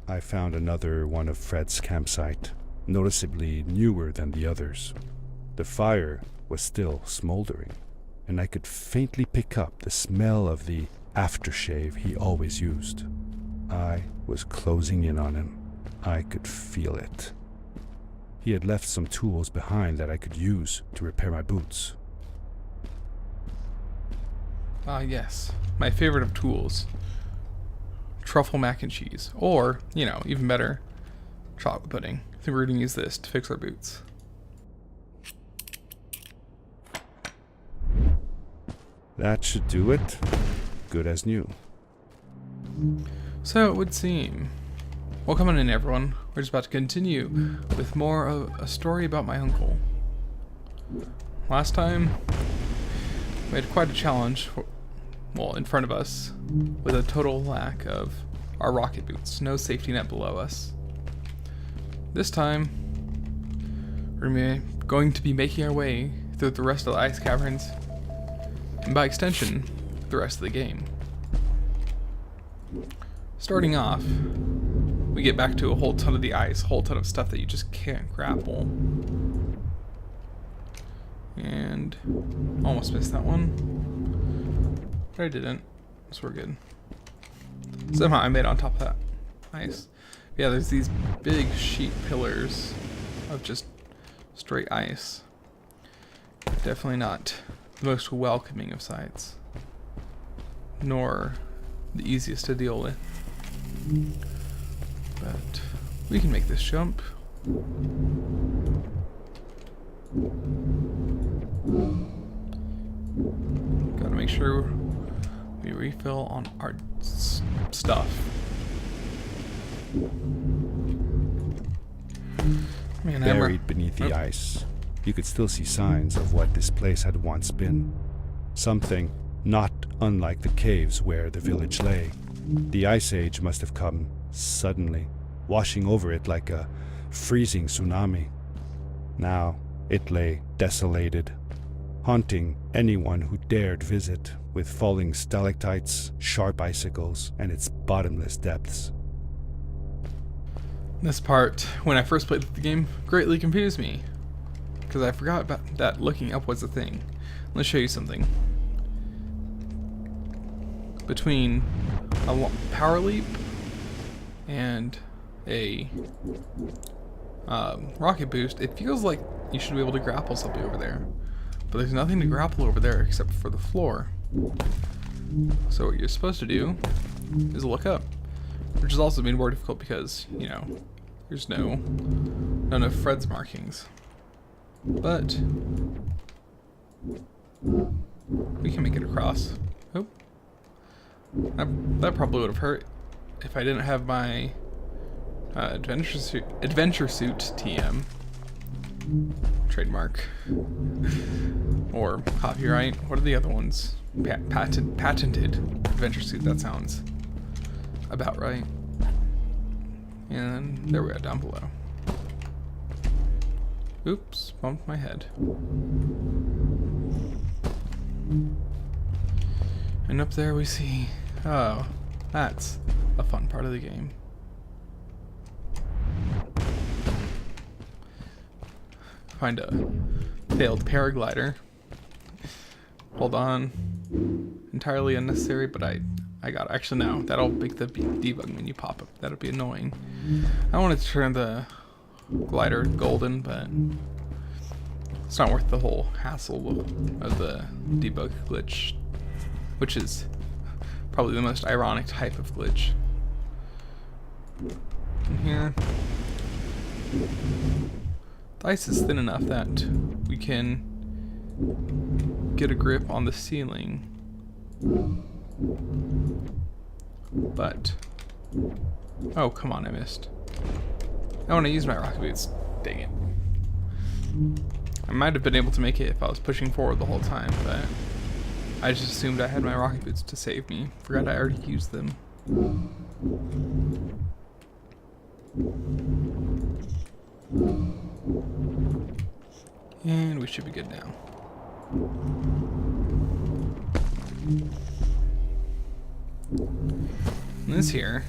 I found another one of Fred's campsite, noticeably newer than the others. The fire was still smoldering, and I could faintly pick up the smell of the aftershave he always used. I was closing in on him. I could feel it. He had left some tools behind that I could use to repair my boots. Ah, yes. My favorite of tools. Truffle mac and cheese. Or, even better, chocolate pudding. I think we're going to use this to fix our boots. That should do it. Good as new. So it would seem. Welcome on in, everyone. We're just about to continue with more of a story about my uncle. Last time, we had quite a challenge, in front of us, with a total lack of our rocket boots. No safety net below us. This time, we're going to be making our way through the rest of the ice caverns, and by extension, the rest of the game. Starting off, we get back to a whole ton of the ice, a whole ton of stuff that you just can't grapple. And almost missed that one. But I didn't, so we're good. Somehow I made it on top of that ice. Yeah, there's these big sheet pillars of just straight ice. Definitely not the most welcoming of sights, nor the easiest to deal with. But we can make this jump. Gotta make sure we refill on our stuff. Man, Buried beneath the ice, you could still see signs of what this place had once been. Something not unlike the caves where the village lay. The Ice Age must have come suddenly, washing over it like a freezing tsunami. Now it lay desolated, haunting anyone who dared visit, with falling stalactites, sharp icicles, and its bottomless depths. This part, when I first played the game, greatly confused me, because I forgot about that looking up was a thing. Let's show you something. Between a power leap and a rocket boost, it feels like you should be able to grapple something over there. But there's nothing to grapple over there except for the floor. So what you're supposed to do is look up, which has also been more difficult because, there's none of Fred's markings. But we can make it across. Oh. That probably would have hurt if I didn't have my adventure suit TM trademark or copyright. What are the other ones? Patented adventure suit. That sounds about right. And there we are, down below. Oops, bumped my head. And up there we see, oh, that's a fun part of the game. Find a failed paraglider. Hold on. Entirely unnecessary, but I got it. Actually, no, that'll make the debug menu pop up. That'll be annoying. I wanted to turn the glider golden, but it's not worth the whole hassle of the debug glitch, which is probably the most ironic type of glitch. In here, the ice is thin enough that we can get a grip on the ceiling, but oh, come on, I missed. I want to use my rocket boots. Dang it. I might have been able to make it if I was pushing forward the whole time, but I just assumed I had my rocket boots to save me. Forgot I already used them. And we should be good now. And this here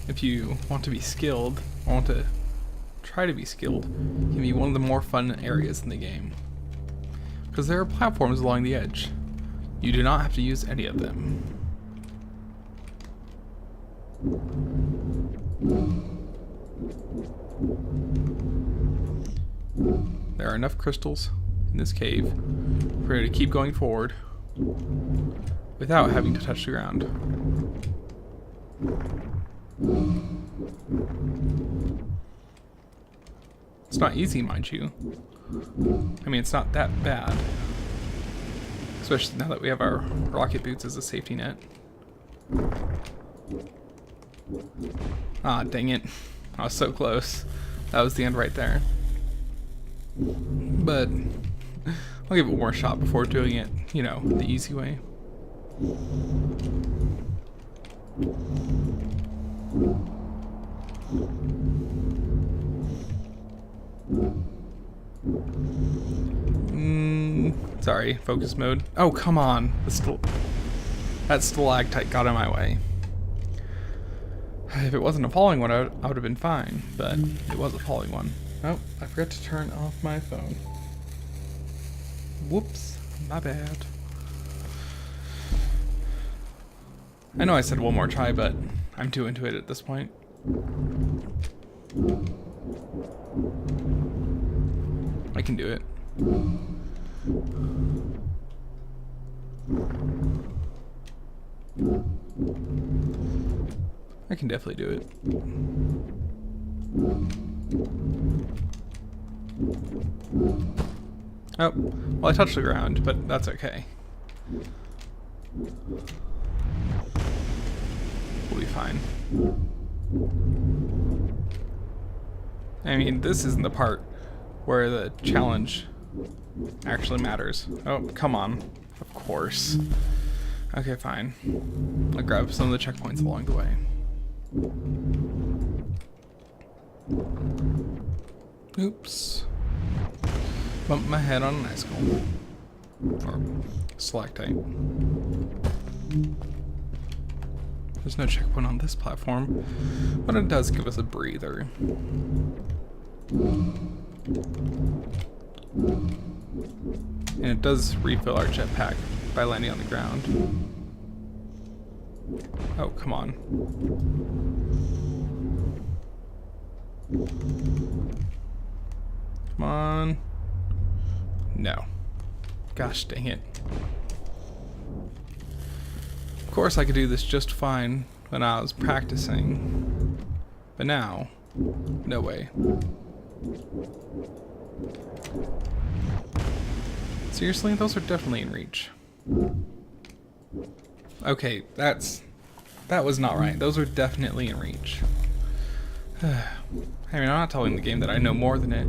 if you want to be skilled, or want to try to be skilled, can be one of the more fun areas in the game. Because there are platforms along the edge. You do not have to use any of them. There are enough crystals in this cave for you to keep going forward without having to touch the ground. It's not easy, mind you. I mean, it's not that bad. Especially now that we have our rocket boots as a safety net. Ah, dang it. I was so close. That was the end right there. But I'll give it one more shot before doing it, you know, the easy way. Sorry, focus mode. Oh, come on. That stalactite got in my way. If it wasn't a falling one, I would have been fine, but it was a falling one. Oh, I forgot to turn off my phone. Whoops, my bad. I know I said one more try, but I'm too into it at this point. I can do it. I can definitely do it. Oh, well I touched the ground, but that's okay. We'll be fine. I mean, this isn't the part where the challenge actually matters. Oh, come on. Of course. Okay, fine. I'll grab some of the checkpoints along the way. Oops. Bumped my head on an icicle. Or stalactite. There's no checkpoint on this platform, but it does give us a breather. And it does refill our jetpack by landing on the ground. Oh, come on. Come on. No. Gosh dang it. Of course I could do this just fine when I was practicing. But now, no way. Seriously, those are definitely in reach. Okay, that was not right. Those are definitely in reach. I mean, I'm not telling the game that I know more than it.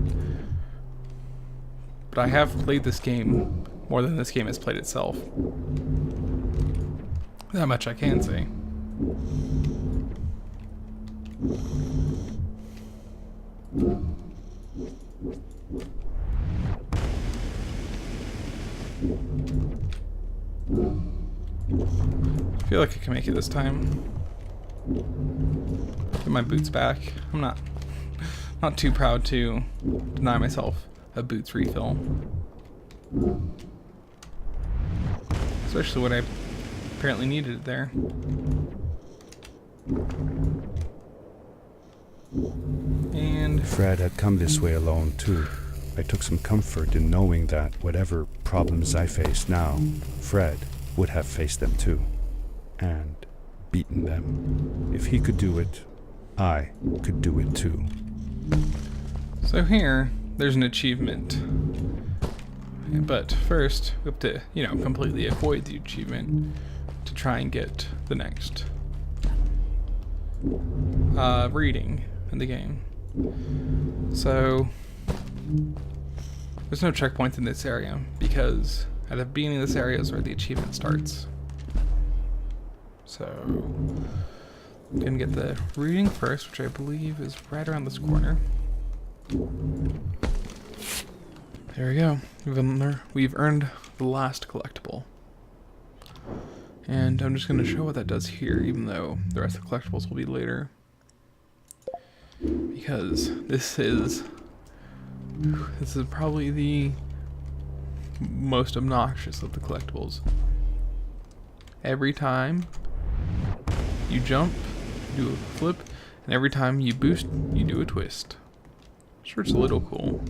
But I have played this game more than this game has played itself. That much I can say. I feel like I can make it this time. Get my boots back. I'm not too proud to deny myself a boots refill. Especially when I apparently needed it there. And Fred had come this way alone too. I took some comfort in knowing that whatever problems I face now, Fred would have faced them too. And beaten them. If he could do it, I could do it too. so here, there's an achievement. But first, we have to, you know, completely avoid the achievement to try and get the next reading in the game. So there's no checkpoints in this area because at the beginning of this area is where the achievement starts. So I'm gonna get the reading first, which I believe is right around this corner. There we go. We've earned the last collectible. And I'm just going to show what that does here, even though the rest of the collectibles will be later. because this is probably the most obnoxious of the collectibles. Every time you jump, you do a flip, and every time you boost, you do a twist. Sure, it's a little cool,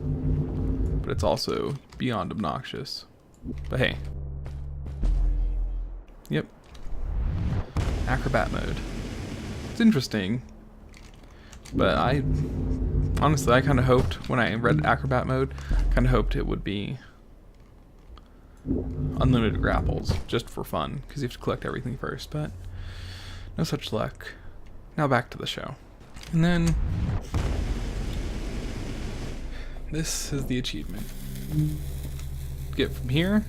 but it's also beyond obnoxious. But hey. Yep. Acrobat mode. It's interesting, but honestly, I kind of hoped when I read acrobat mode, kind of hoped it would be unlimited grapples, just for fun, because you have to collect everything first, but no such luck. Now back to the show. And then, this is the achievement. Get from here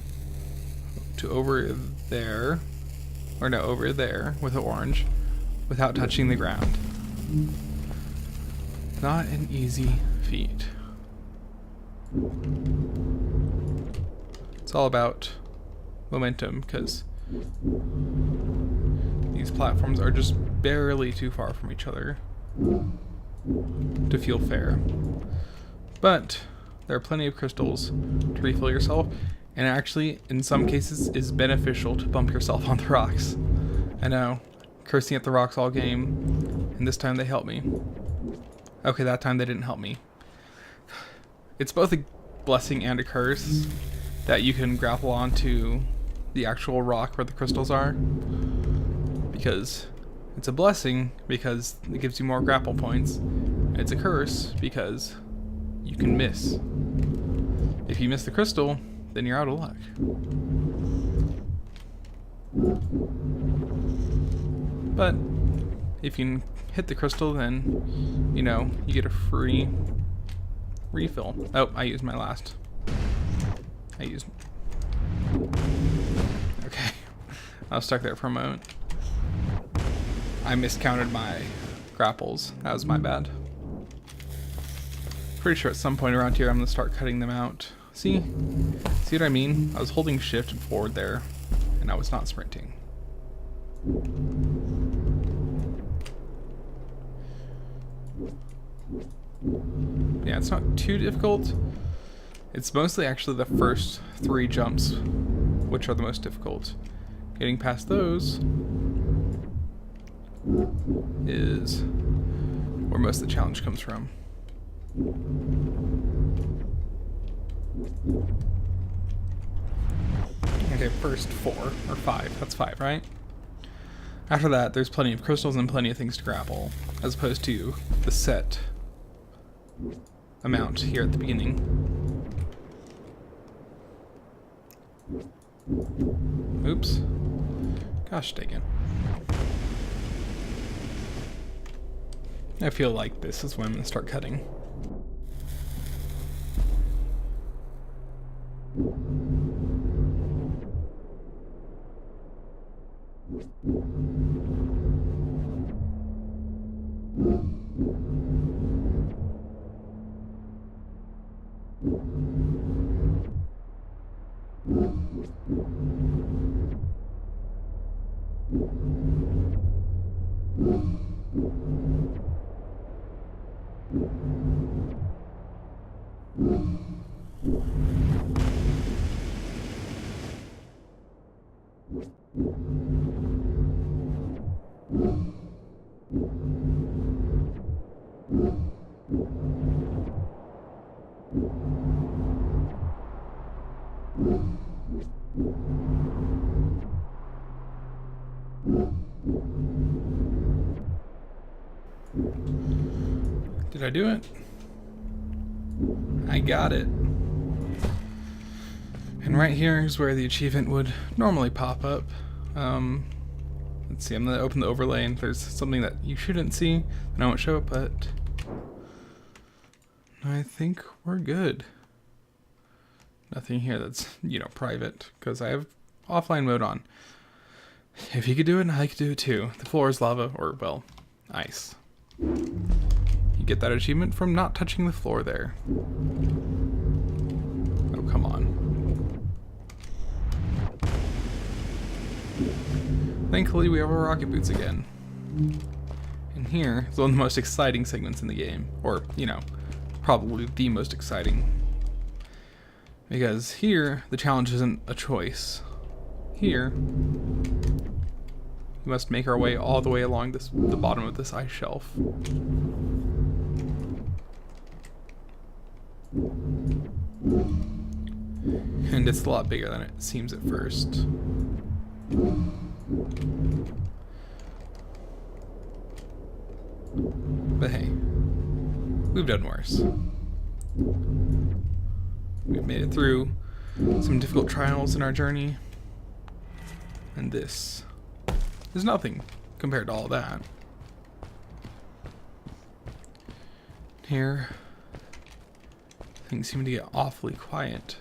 to over there, or no, over there with an orange, without touching the ground. Not an easy feat. It's all about momentum, because these platforms are just barely too far from each other to feel fair. But there are plenty of crystals to refill yourself, and actually, in some cases, is beneficial to bump yourself on the rocks. I know, cursing at the rocks all game, and this time they helped me. Okay, that time they didn't help me. It's both a blessing and a curse that you can grapple onto the actual rock where the crystals are, because it's a blessing because it gives you more grapple points. It's a curse because you can miss. If you miss the crystal, then you're out of luck. But if you can hit the crystal, then, you know, you get a free refill. Oh, I used my last. Okay. I was stuck there for a moment. I miscounted my grapples. That was my bad. Pretty sure at some point around here I'm gonna start cutting them out. See what I mean? I was holding shift and forward there, and I was not sprinting. Yeah, it's not too difficult. It's mostly actually the first 3 jumps which are the most difficult. Getting past those is where most of the challenge comes from. Okay, first 4 or 5. That's 5, right? After that, there's plenty of crystals and plenty of things to grapple, as opposed to the set amount here at the beginning. Oops. Gosh dang it. I feel like this is when I'm going to start cutting. Did I do it? I got it. And right here is where the achievement would normally pop up. Let's see, I'm going to open the overlay, and if there's something that you shouldn't see, then I won't show it, but I think we're good. Nothing here that's, you know, private, because I have offline mode on. If you could do it, I could do it too. The floor is lava, or, well, ice. You get that achievement from not touching the floor there. Oh, come on. Thankfully, we have our rocket boots again. And here is one of the most exciting segments in the game. Or, you know, probably the most exciting. Because here, the challenge isn't a choice. Here, we must make our way all the way along the bottom of this ice shelf. And it's a lot bigger than it seems at first. But hey, we've done worse. We've made it through some difficult trials in our journey. And this is nothing compared to all that. Here, things seem to get awfully quiet.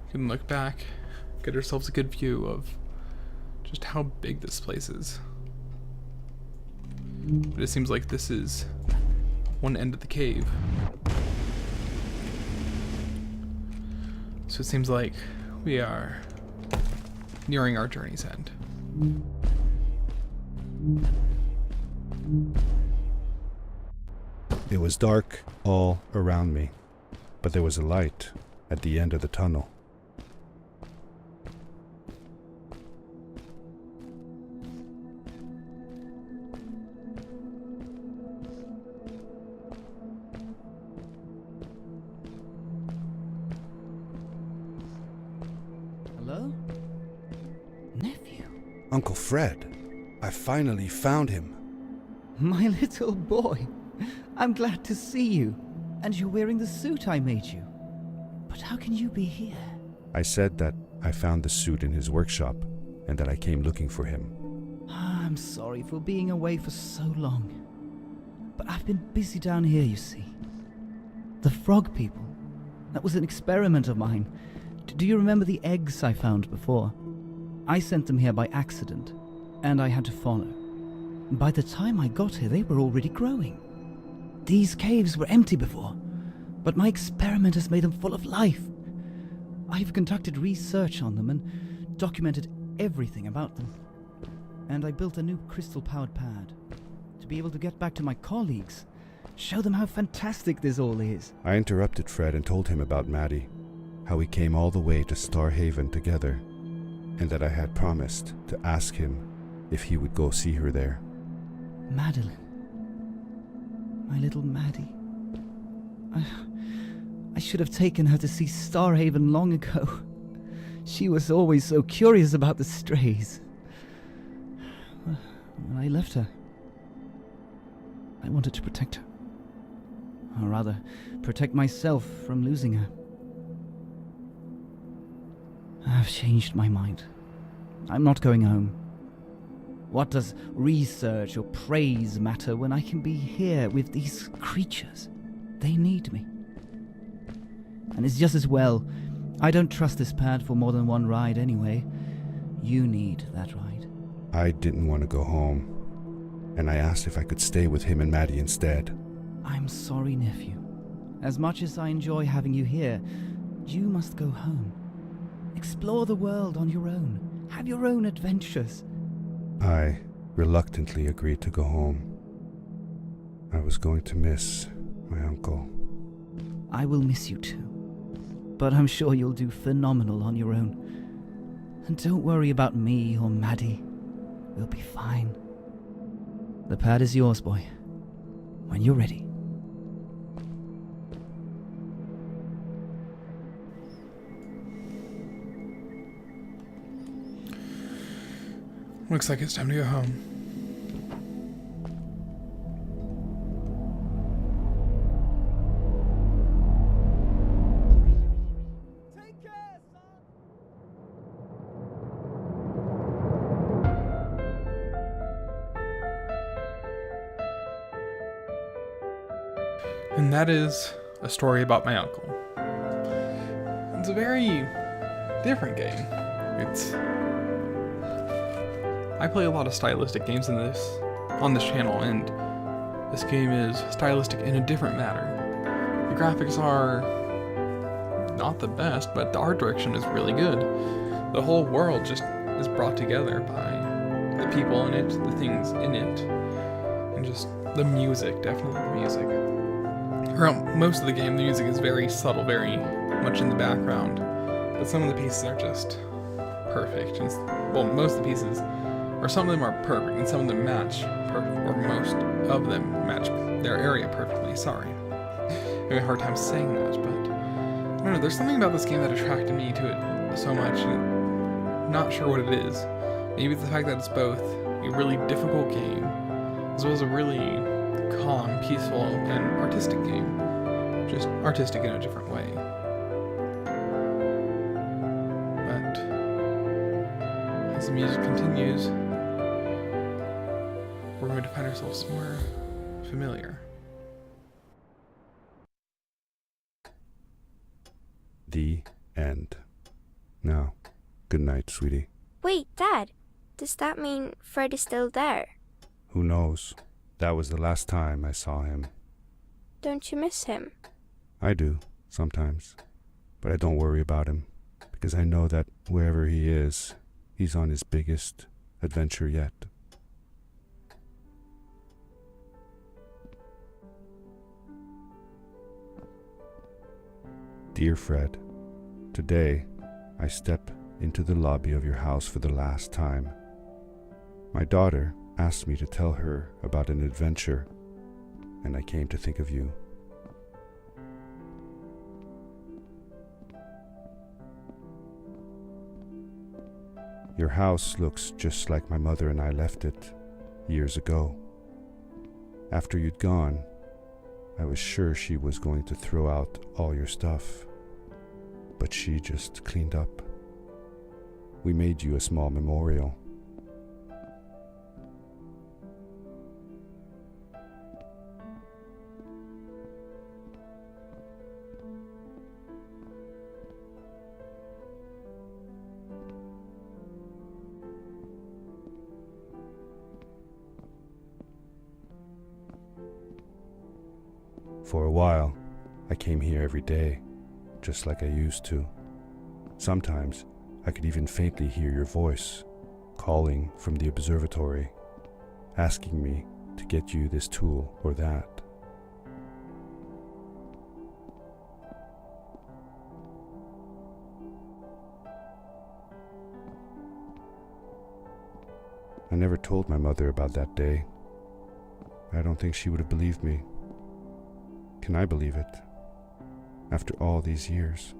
We can look back, get ourselves a good view of just how big this place is. But it seems like this is one end of the cave. So it seems like we are nearing our journey's end. It was dark all around me, but there was a light at the end of the tunnel. Hello? Nephew? Uncle Fred, I finally found him. My little boy. I'm glad to see you. And you're wearing the suit I made you. But how can you be here? I said that I found the suit in his workshop and that I came looking for him. I'm sorry for being away for so long. But I've been busy down here, you see. The frog people. That was an experiment of mine. Do you remember the eggs I found before? I sent them here by accident, and I had to follow. By the time I got here, they were already growing. These caves were empty before, but my experiment has made them full of life. I've conducted research on them and documented everything about them. And I built a new crystal-powered pad to be able to get back to my colleagues, show them how fantastic this all is. I interrupted Fred and told him about Maddie, how we came all the way to Starhaven together, and that I had promised to ask him if he would go see her there. Madeline. My little Maddie. I should have taken her to see Starhaven long ago. She was always so curious about the strays. When I left her, I wanted to protect her. Or rather, protect myself from losing her. I've changed my mind. I'm not going home. What does research or praise matter when I can be here with these creatures? They need me. And it's just as well. I don't trust this pad for more than one ride anyway. You need that ride. I didn't want to go home, and I asked if I could stay with him and Maddie instead. I'm sorry, nephew. As much as I enjoy having you here, you must go home. Explore the world on your own. Have your own adventures. I reluctantly agreed to go home. I was going to miss my uncle. I will miss you too. But I'm sure you'll do phenomenal on your own. And don't worry about me or Maddie. We'll be fine. The pad is yours, boy. When you're ready. Looks like it's time to go home. Take care, son! And that is a story about my uncle. It's a very different game. I play a lot of stylistic games on this channel, and this game is stylistic in a different manner. The graphics are not the best, but the art direction is really good. The whole world just is brought together by the people in it, the things in it, and just the music, definitely the music. Throughout most of the game, the music is very subtle, very much in the background, but some of the pieces are just perfect. And, well, most of the pieces, or some of them are perfect, and some of them match perfect, or most of them match their area perfectly. Sorry. I have a hard time saying that, but I don't know, there's something about this game that attracted me to it so much, and I'm not sure what it is. Maybe it's the fact that it's both a really difficult game, as well as a really calm, peaceful, and artistic game. Just artistic in a different way. But as the music continues, we're going to find ourselves somewhere familiar. The end. Now, good night, sweetie. Wait, Dad. Does that mean Fred is still there? Who knows? That was the last time I saw him. Don't you miss him? I do, sometimes. But I don't worry about him, because I know that wherever he is, he's on his biggest adventure yet. Dear Fred, today I step into the lobby of your house for the last time. My daughter asked me to tell her about an adventure, and I came to think of you. Your house looks just like my mother and I left it years ago. After you'd gone, I was sure she was going to throw out all your stuff, but she just cleaned up. We made you a small memorial. For a while, I came here every day, just like I used to. Sometimes, I could even faintly hear your voice, calling from the observatory, asking me to get you this tool or that. I never told my mother about that day. I don't think she would have believed me. Can I believe it? After all these years.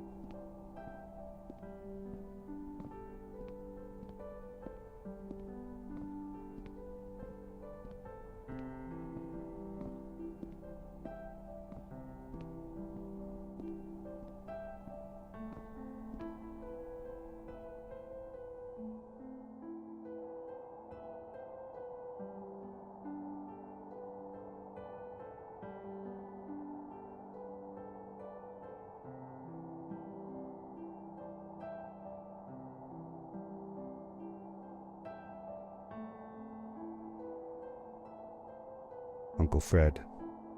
Uncle Fred,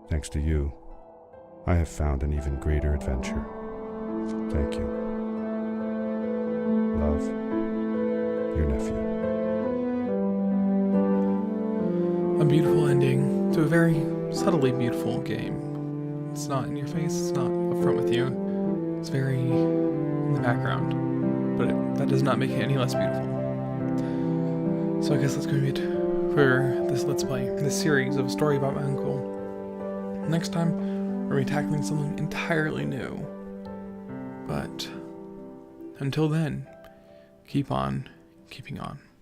thanks to you, I have found an even greater adventure. Thank you. Love, your nephew. A beautiful ending to a very subtly beautiful game. It's not in your face, it's not upfront with you. It's very in the background, but that does not make it any less beautiful. So I guess that's going to be it for this Let's Play, this series of A Story About My Uncle. Next time, we're going to be tackling something entirely new. But until then, keep on keeping on.